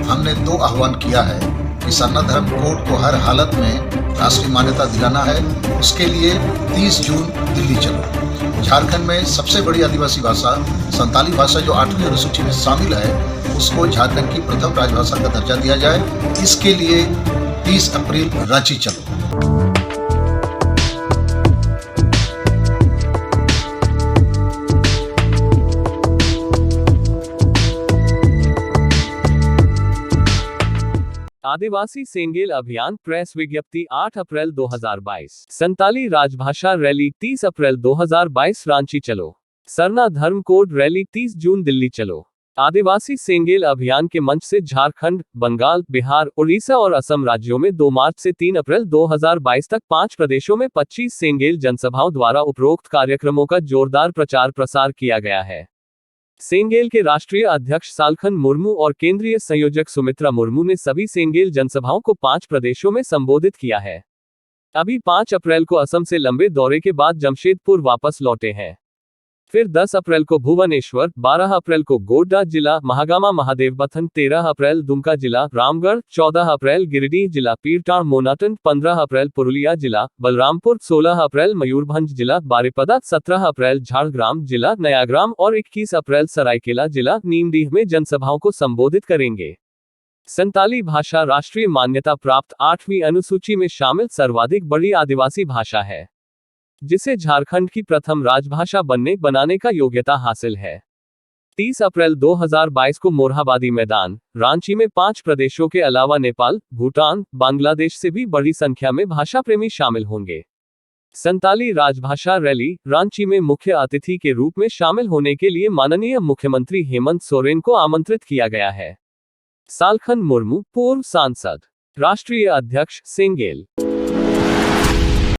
हमने 2 आह्वान किया है कि सरना धर्म कोड को हर हालत में राष्ट्रीय मान्यता दिलाना है। उसके लिए 30 जून दिल्ली चलो। झारखंड में सबसे बड़ी आदिवासी भाषा संताली भाषा जो 8वीं अनुसूची में शामिल है, उसको झारखंड की प्रथम राजभाषा का दर्जा दिया जाए। इसके लिए 30 अप्रैल रांची चलो। आदिवासी सेंगेल अभियान प्रेस विज्ञप्ति 8 अप्रैल 2022। संताली राजभाषा रैली 30 अप्रैल 2022 रांची चलो। सरना धर्म कोड रैली 30 जून दिल्ली चलो। आदिवासी सेंगेल अभियान के मंच से झारखंड, बंगाल, बिहार, उड़ीसा और असम राज्यों में 2 मार्च से 3 अप्रैल 2022 तक 5 प्रदेशों में 25 सेंगेल जनसभाओं द्वारा उपरोक्त कार्यक्रमों का जोरदार प्रचार प्रसार किया गया है। सेंगेल के राष्ट्रीय अध्यक्ष सालखन मुर्मू और केंद्रीय संयोजक सुमित्रा मुर्मू ने सभी सेंगेल जनसभाओं को 5 प्रदेशों में संबोधित किया है। अभी 5 अप्रैल को असम से लंबे दौरे के बाद जमशेदपुर वापस लौटे हैं। फिर 10 अप्रैल को भुवनेश्वर, 12 अप्रैल को गोड्डा जिला महागामा महादेवबथन, 13 अप्रैल दुमका जिला रामगढ़, 14 अप्रैल गिरिडीह जिला पीरटाण मोनाटन, 15 अप्रैल पुरुलिया जिला बलरामपुर, 16 अप्रैल मयूरभंज जिला बारिपदा, 17 अप्रैल झारग्राम जिला नयाग्राम और 21 अप्रैल सरायकेला जिला नीमडीह में जनसभाओं को संबोधित करेंगे। संताली भाषा राष्ट्रीय मान्यता प्राप्त 8वीं अनुसूची में शामिल सर्वाधिक बड़ी आदिवासी भाषा है, जिसे झारखंड की प्रथम राजभाषा बनाने का योग्यता हासिल है। 30 अप्रैल 2022 को मोरहाबादी मैदान, रांची में 5 प्रदेशों के अलावा नेपाल, भूटान, बांग्लादेश से भी बड़ी संख्या में भाषा प्रेमी शामिल होंगे। संताली राजभाषा रैली रांची में मुख्य अतिथि के रूप में शामिल होने के लिए माननीय मुख्यमंत्री हेमंत सोरेन को आमंत्रित किया गया है। सालखन मुर्मू, पूर्व सांसद, राष्ट्रीय अध्यक्ष सेंगेल।